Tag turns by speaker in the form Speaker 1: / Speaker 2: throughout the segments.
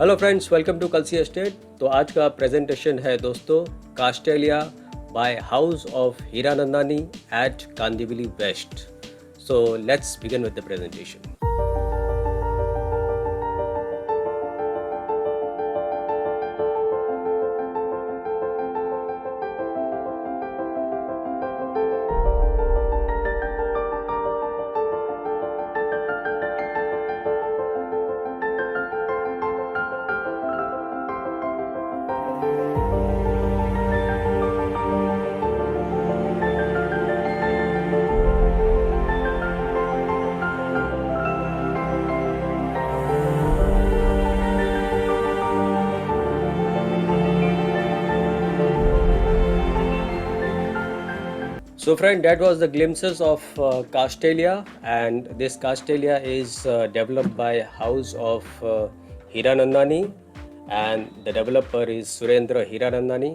Speaker 1: Hello friends, welcome to Kalsi Estate. तो आज का प्रेजेंटेशन है दोस्तों Castelia by House of Hiranandani at Kandivali West. So let's begin with the presentation. So friend, that was the glimpses of Castelia, and this Castelia is developed by House of Hiranandani and the developer is Surendra Hiranandani।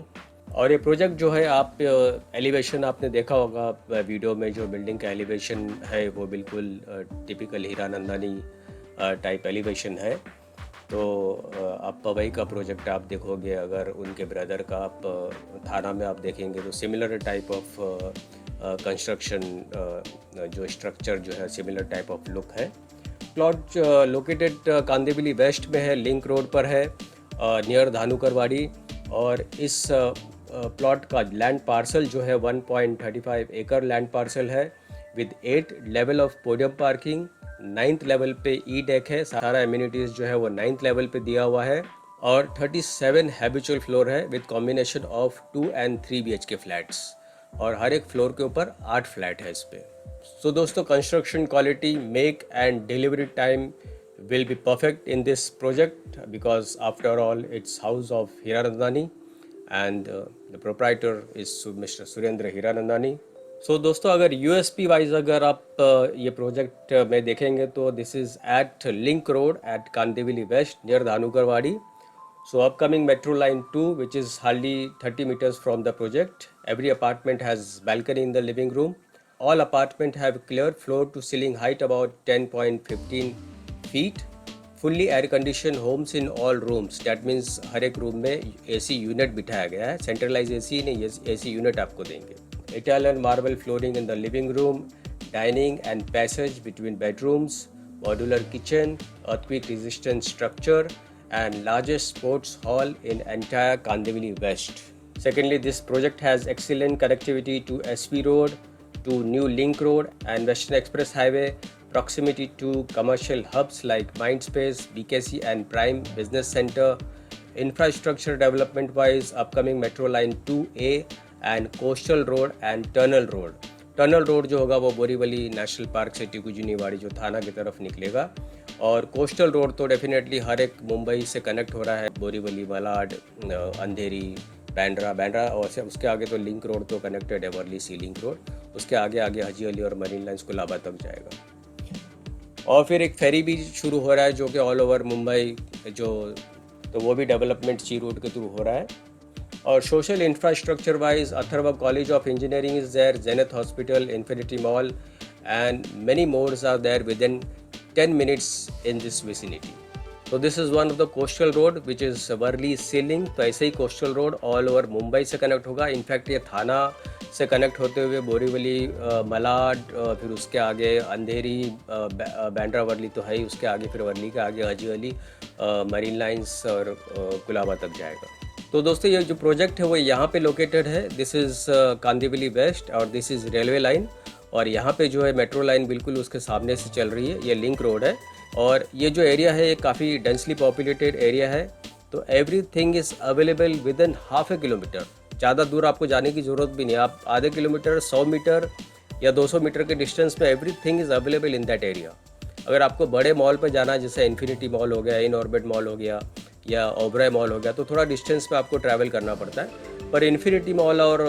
Speaker 1: और ये project जो है आप elevation आपने देखा होगा video में, जो बिल्डिंग का एलिवेशन है वो बिल्कुल टिपिकल हीरानंदानी टाइप एलिवेशन है। तो आप पवई का प्रोजेक्ट आप देखोगे, अगर उनके ब्रदर का आप थाना में आप देखेंगे तो सिमिलर टाइप ऑफ कंस्ट्रक्शन जो स्ट्रक्चर जो है सिमिलर टाइप ऑफ लुक है। प्लॉट लोकेटेड कांदिवली वेस्ट में है, लिंक रोड पर है नियर धानुकरवाड़ी। और इस प्लॉट का लैंड पार्सल जो है 1.35 एकड़ लैंड पार्सल है with 8 level of podium parking. 9th level पे ई डेक है, सारा एमिनिटीज़ जो है वो 9th लेवल पे दिया हुआ है। और 37 हैबिचुअल फ्लोर है with combination of 2 and 3 BHK flats, और हर एक फ्लोर के ऊपर 8 फ्लैट है इस पे। सो दोस्तों, construction quality, make and delivery time will be perfect in this project because after all it's house of Hiranandani and the proprietor is Mr. Surendra Hiranandani। So दोस्तों, अगर USP वाइज अगर आप ये प्रोजेक्ट में देखेंगे तो this is at Link Road at Kandivali West near Dhanukarwadi. So upcoming metro line 2 which is hardly 30 meters from the project। Every apartment has balcony in the living room। All apartment have clear floor to ceiling height about 10.15 feet। Fully air conditioned homes in all rooms। That means हर एक room में AC unit बिठाया गया है, centralise AC नहीं, AC unit आपको देंगे। Italian marble flooring in the living room, dining and passage between bedrooms, modular kitchen, earthquake resistant structure and largest sports hall in entire Kandivali West। Secondly, this project has excellent connectivity to SV Road, to New Link Road and Western Express Highway, proximity to commercial hubs like Mindspace, BKC and Prime Business Center। Infrastructure development wise, upcoming Metro Line 2A and Coastal Road and Tunnel Road। Tunnel road जो होगा वो Borivali national park से टिकुजिनीवाड़ी जो थाना की तरफ निकलेगा। और कोस्टल रोड तो डेफिनेटली हर एक मुंबई से कनेक्ट हो रहा है, बोरीवली, मलाड, अंधेरी, बैंड्रा और उसके आगे तो लिंक रोड तो कनेक्टेड है, वर्ली सी लिंक रोड। उसके आगे आगे हाजी अली और मरीन लाइन्स कुलाबा तक जाएगा। और फिर एक फेरी भी शुरू हो रहा है जो कि ऑल ओवर मुंबई तो वो भी डेवलपमेंट सी रूट के थ्रू हो रहा है। और social infrastructure wise Atharva College of Engineering is there, Zenith Hospital, Infinity Mall and many mores are there within 10 minutes in this vicinity। So this is one of the coastal road which is Worli sea link. तो ऐसे ही coastal road all over Mumbai से connect होगा। In fact ये थाना से connect होते हुए बोरीवली, मलाड, फिर उसके आगे अंधेरी, बैंड्रा वर्ली तो है ही, उसके आगे फिर वर्ली के आगे हाजी अली, मरीन लाइन्स और कुलाबा तक जाएगा। तो दोस्तों, ये जो प्रोजेक्ट है वो यहाँ पे लोकेटेड है। दिस इज़ कांदिवली वेस्ट और दिस इज़ रेलवे लाइन। और यहाँ पे जो है मेट्रो लाइन बिल्कुल उसके सामने से चल रही है। ये लिंक रोड है और ये जो एरिया है ये काफ़ी डेंसली पॉपुलेटेड एरिया है। तो everything is available with in half A kilometre. ज़्यादा दूर आपको जाने की ज़रूरत भी नहीं, आप आधे किलोमीटर, 100 मीटर या 200 मीटर के डिस्टेंस पे everything is available in that area. अगर आपको बड़े मॉल पर जाना है, जैसे इन्फिनिटी मॉल हो गया, इन ऑर्बिट मॉल हो गया या ओबराय मॉल हो गया, तो थोड़ा डिस्टेंस पे आपको ट्रैवल करना पड़ता है। पर इन्फिनिटी मॉल और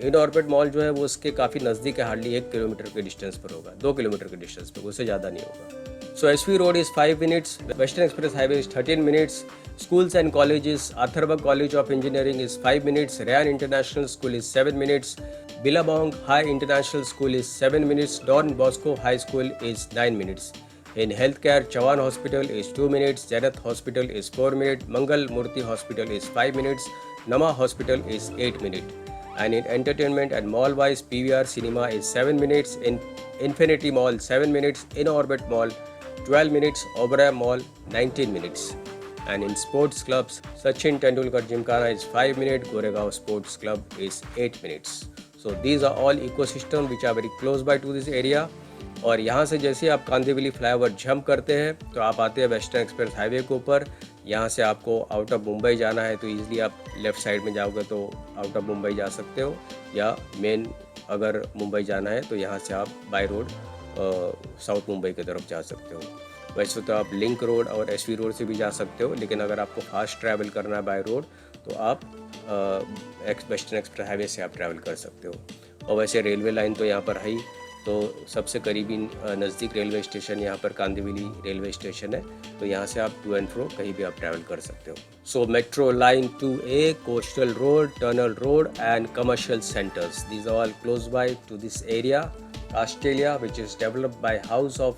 Speaker 1: इन ऑर्बिट मॉल जो है वो उसके काफ़ी नज़दीक है, हार्डली 1 किलोमीटर के डिस्टेंस पर होगा, 2 किलोमीटर के डिस्टेंस पर, उससे ज़्यादा नहीं होगा। सो SV road is 5 minutes, western express highway is 13 minutes, schools and colleges, Atharva College of Engineering is 5 minutes, Rayan International School is 7 minutes, Billabong High International School is 7 minutes, Don Bosco High School is 9 minutes। In healthcare, Chawan Hospital is 2 minutes, Janath Hospital is 4 minutes, Mangal Murthy Hospital is 5 minutes, Nama Hospital is 8 minutes. And in entertainment and mall wise, PVR Cinema is 7 minutes, in Infinity Mall 7 minutes, In Orbit Mall 12 minutes, Oberoi Mall 19 minutes. And in sports clubs, Sachin Tendulkar Gymkhana is 5 minutes, Goregaon Sports Club is 8 minutes. So these are all ecosystem which are very close by to this area. और यहाँ से जैसे आप Kandivali flyover jump करते हैं तो आप आते हैं वेस्टर्न एक्सप्रेस हाईवे के ऊपर। यहाँ से आपको आउट ऑफ मुंबई जाना है तो ईजिली आप लेफ़्ट साइड में जाओगे तो आउट ऑफ मुंबई जा सकते हो, या मेन अगर मुंबई जाना है तो यहाँ से आप बाय रोड साउथ मुंबई की तरफ जा सकते हो। वैसे तो आप लिंक रोड और एसवी रोड से भी जा सकते हो, लेकिन अगर आपको फास्ट ट्रैवल करना है बाय रोड तो आप वेस्टर्न एक्सप्रेस हाईवे से आप ट्रैवल कर सकते हो। और वैसे रेलवे लाइन तो यहाँ पर है ही, तो सबसे करीबी नज़दीक रेलवे स्टेशन यहाँ पर कांदिवली रेलवे स्टेशन है, तो यहाँ से आप टू एंड फ्रो कहीं भी आप ट्रैवल कर सकते हो। So metro line 2A, coastal road, tunnel road and commercial centres, these are all close by to this area Australia which is developed by House of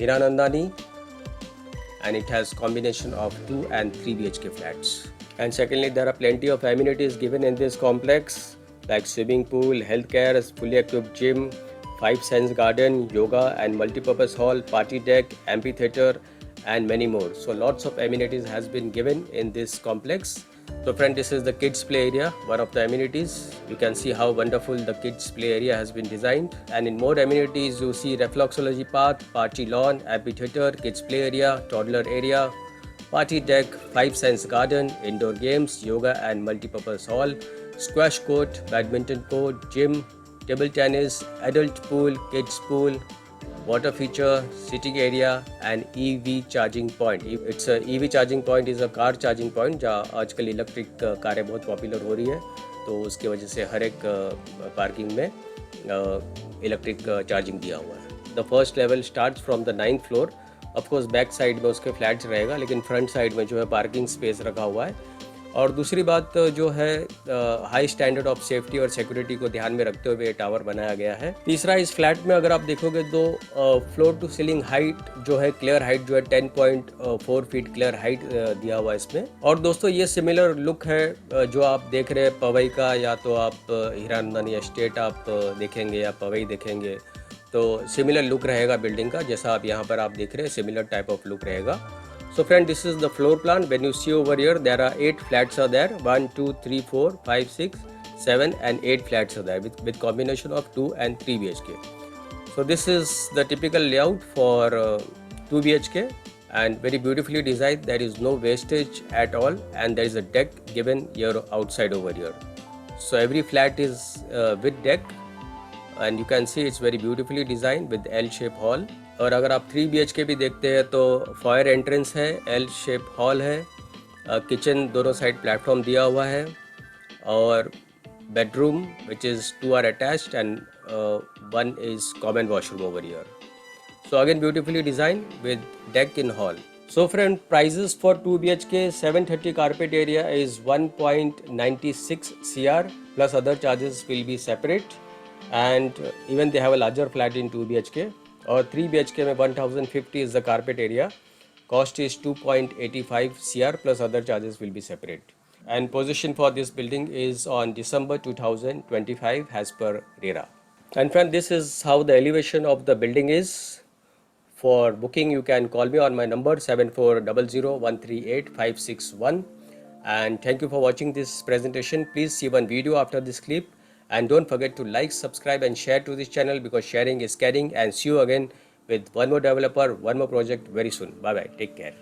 Speaker 1: Hiranandani, and it has combination of 2 and 3 BHK flats. And secondly, there are plenty of amenities given in this complex like swimming pool, healthcare, fully equipped gym, 5 Sense garden, yoga and multi-purpose hall, party deck, amphitheater and many more. So lots of amenities has been given in this complex. So friend, this is the kids play area, one of the amenities. You can see how wonderful the kids play area has been designed. And in more amenities, you see reflexology path, party lawn, amphitheater, kids play area, toddler area, party deck, 5 Sense garden, indoor games, yoga and multi-purpose hall, squash court, badminton court, gym, table tennis, adult pool, kids pool, water feature, sitting area and EV charging point. It's a EV charging point is a car charging point जहाँ आजकल electric कारें बहुत popular हो रही है, तो उसकी वजह से हर एक पार्किंग में इलेक्ट्रिक चार्जिंग दिया हुआ है। The first level starts from the 9th floor. Of course back side में उसके फ्लैट्स रहेगा, लेकिन फ्रंट साइड में जो है पार्किंग स्पेस रखा हुआ है। और दूसरी बात जो है हाई स्टैंडर्ड ऑफ सेफ्टी और सिक्योरिटी को ध्यान में रखते हुए टावर बनाया गया है। तीसरा, इस फ्लैट में अगर आप देखोगे तो फ्लोर टू सीलिंग हाइट जो है, क्लियर हाइट जो है 10.4 फीट क्लियर हाइट दिया हुआ है इसमें। और दोस्तों ये सिमिलर लुक है जो आप देख रहे हैं पवई का, या तो आप हीरानंदानी एस्टेट आप देखेंगे या पवई देखेंगे, तो सिमिलर लुक रहेगा बिल्डिंग का, जैसा आप यहाँ पर आप देख रहे हैं सिमिलर टाइप ऑफ लुक रहेगा। So friend, this is the floor plan. When you see over here, there are 8 flats are there. 1, 2, 3, 4, 5, 6, 7 and 8 flats are there with combination of 2 and 3 BHK. So this is the typical layout for 2 BHK and very beautifully designed. There is no wastage at all, and there is a deck given here outside over here. So every flat is with deck, and you can see it's very beautifully designed with L-shaped hall. और अगर आप 3 BHK भी देखते हैं तो fire entrance है, L shape hall है, kitchen दोनों साइड प्लेटफॉर्म दिया हुआ है, और bedroom which is 2 are attached and 1 is common washroom over here. So again beautifully designed with deck in hall. So friend, prices for 2 BHK 730 carpet area is 1.96 CR plus other charges will be separate, and even they have a larger flat in 2 BHK. और 3 BHK में 1050 is the carpet area. Cost is 2.85 CR plus other charges will be separate. And position for this building is on December 2025 as per RERA. And friend, this is how the elevation of the building is. For booking, you can call me on my number 7400138561. And thank you for watching this presentation. Please see one video after this clip. And don't forget to like, subscribe and share to this channel, because sharing is caring. And see you again with one more developer, one more project very soon. Bye bye. Take care.